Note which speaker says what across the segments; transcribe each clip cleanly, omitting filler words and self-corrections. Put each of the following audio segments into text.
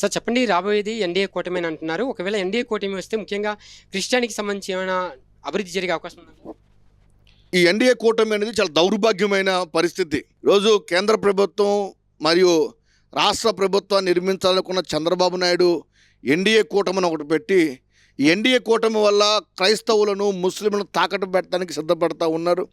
Speaker 1: Sir చెప్పండి, రాబోయేది NDA కూటమి అని అంటున్నారు. ఒకవేళ ఎన్డీఏ కూటమి వస్తే ముఖ్యంగా క్రిస్టియానికి సంబంధించి ఏమైనా అభివృద్ధి జరిగే అవకాశం ఉందా?
Speaker 2: ఈ ఎన్డీఏ కూటమి అనేది చాలా దౌర్భాగ్యమైన పరిస్థితి. ఈరోజు కేంద్ర ప్రభుత్వం మరియు రాష్ట్ర ప్రభుత్వాన్ని నిర్మించాలనుకున్న చంద్రబాబు నాయుడు ఎన్డీఏ కూటమిని ఒకటి పెట్టి, ఈ ఎన్డీఏ కూటమి వల్ల క్రైస్తవులను ముస్లింలను తాకట్టు పెట్టడానికి సిద్ధపడతా ఉన్నారు.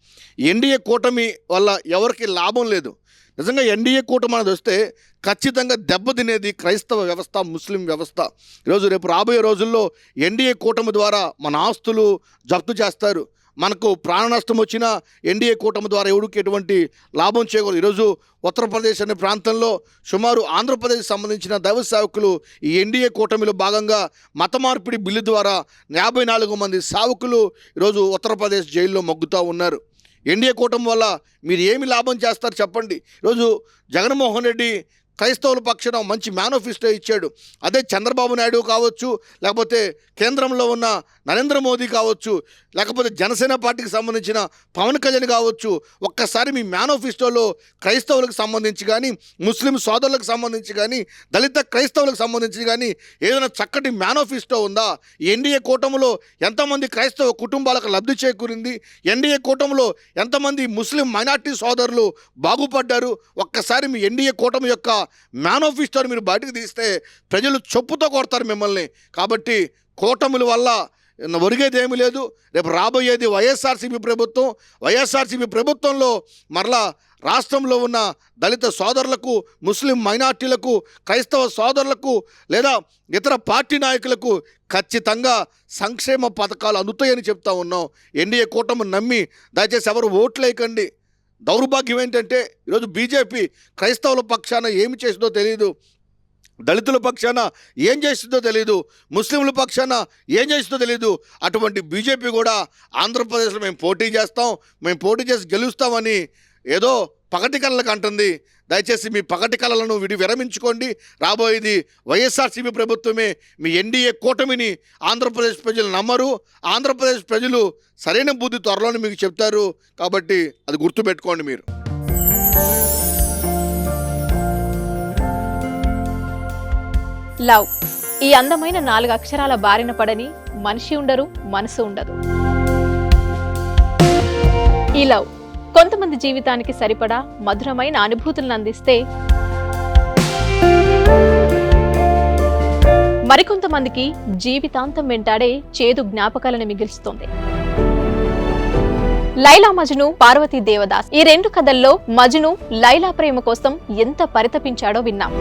Speaker 2: ఎన్డీఏ కూటమి వల్ల ఎవరికి లాభం లేదు. నిజంగా ఎన్డీఏ కూటమి అనేది వస్తే ఖచ్చితంగా దెబ్బతినేది క్రైస్తవ వ్యవస్థ, ముస్లిం వ్యవస్థ. ఈరోజు రేపు రాబోయే రోజుల్లో ఎన్డీఏ కూటమి ద్వారా మన ఆస్తులు జప్తు చేస్తారు. మనకు ప్రాణ నష్టం వచ్చినా ఎన్డీఏ కూటమి ద్వారా ఎవరికి ఎటువంటి లాభం చేయకూడదు. ఈరోజు ఉత్తరప్రదేశ్ అనే ప్రాంతంలో సుమారు ఆంధ్రప్రదేశ్ సంబంధించిన దైవ సేవకులు ఈ ఎన్డీఏ కూటమిలో భాగంగా మత మార్పిడి బిల్లు ద్వారా 54 మంది సేవకులు ఈరోజు ఉత్తరప్రదేశ్ జైల్లో మగ్గుతూ ఉన్నారు. ఎన్డీఏ కూటమి వల్ల మీరు ఏమి లాభం చేస్తారు చెప్పండి. ఈరోజు జగన్మోహన్ రెడ్డి క్రైస్తవుల పక్షాన మంచి మేనిఫెస్టో ఇచ్చాడు. అదే చంద్రబాబు నాయుడు కావచ్చు, లేకపోతే కేంద్రంలో ఉన్న నరేంద్ర మోదీ కావచ్చు, లేకపోతే జనసేన పార్టీకి సంబంధించిన పవన్ కళ్యాణ్ కావచ్చు, ఒక్కసారి మీ మేనిఫెస్టోలో క్రైస్తవులకు సంబంధించి కానీ, ముస్లిం సోదరులకు సంబంధించి కానీ, దళిత క్రైస్తవులకు సంబంధించి కానీ ఏదైనా చక్కటి మేనిఫెస్టో ఉందా? ఎన్డీఏ కూటమిలో ఎంతమంది క్రైస్తవ కుటుంబాలకు లబ్ధి చేకూరింది? ఎన్డీఏ కూటమిలో ఎంతమంది ముస్లిం మైనార్టీ సోదరులు బాగుపడ్డారు? ఒక్కసారి మీ ఎన్డీఏ కూటమి యొక్క మేనిఫెస్టోని మీరు బయటకు తీస్తే ప్రజలు చెప్పుతో కొడతారు మిమ్మల్ని. కాబట్టి కూటముల వల్ల ఒరిగేది ఏమీ లేదు. రేపు రాబోయేది వైఎస్ఆర్సీపీ ప్రభుత్వం. వైఎస్ఆర్సీపీ ప్రభుత్వంలో మరలా రాష్ట్రంలో ఉన్న దళిత సోదరులకు, ముస్లిం మైనార్టీలకు, క్రైస్తవ సోదరులకు లేదా ఇతర పార్టీ నాయకులకు ఖచ్చితంగా సంక్షేమ పథకాలు అందుతాయని చెప్తా ఉన్నాం. ఎన్డీఏ కూటమి నమ్మి దయచేసి ఎవరు ఓట్లు వేయకండి. దౌర్భాగ్యం ఏంటంటే ఈరోజు బీజేపీ క్రైస్తవుల పక్షాన ఏమి చేసిందో తెలియదు, దళితుల పక్షాన ఏం చేస్తుందో తెలియదు, ముస్లింల పక్షాన ఏం చేస్తుందో తెలియదు. అటువంటి బీజేపీ కూడా ఆంధ్రప్రదేశ్లో మేము పోటీ చేస్తాం, మేము పోటీ చేసి గెలుస్తామని ఏదో పగటి కళలకు అంటుంది. దయచేసి మీ పగటి కళలను విరమించుకోండి. రాబోయేది వైఎస్ఆర్సీపీ ప్రభుత్వమే. మీ ఎన్డీఏ కూటమిని ఆంధ్రప్రదేశ్ ప్రజలు నమ్మరు. ఆంధ్రప్రదేశ్ ప్రజలు సరైన బుద్ధి త్వరలోనే మీకు చెప్తారు. కాబట్టి అది గుర్తుపెట్టుకోండి మీరు.
Speaker 3: లవ్, ఈ అందమైన 4 అక్షరాల బారిన పడని మనిషి ఉండరు, మనసు ఉండదు. ఈ లవ్ కొంతమంది జీవితానికి సరిపడా మధురమైన అనుభూతులను అందిస్తే, మరికొంతమందికి జీవితాంతం వెంటాడే చేదు జ్ఞాపకాలను మిగిల్చుతోంది. లైలా మజ్ను, పార్వతీ దేవదాస్, ఈ 2 కథల్లో మజ్ను లైలా ప్రేమ కోసం ఎంత పరితపించాడో విన్నాం.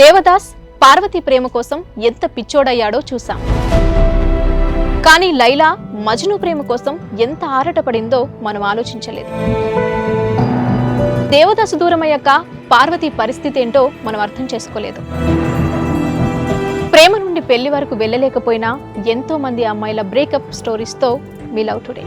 Speaker 3: దేవదాస్ పార్వతి ప్రేమ కోసం ఎంత పిచ్చోడయ్యాడో చూసాం. కానీ లైలా మజ్ను ప్రేమ కోసం ఎంత ఆరాటపడిందో మనం ఆలోచించలేదు. దేవదాసు దూరమయ్యాక పార్వతి పరిస్థితి ఏంటో మనం అర్థం చేసుకోలేదు. ప్రేమ నుండి పెళ్లి వరకు వెళ్ళలేకపోయినా ఎంతో మంది అమ్మాయిల బ్రేకప్ స్టోరీస్తో మీ లవ్ టుడే.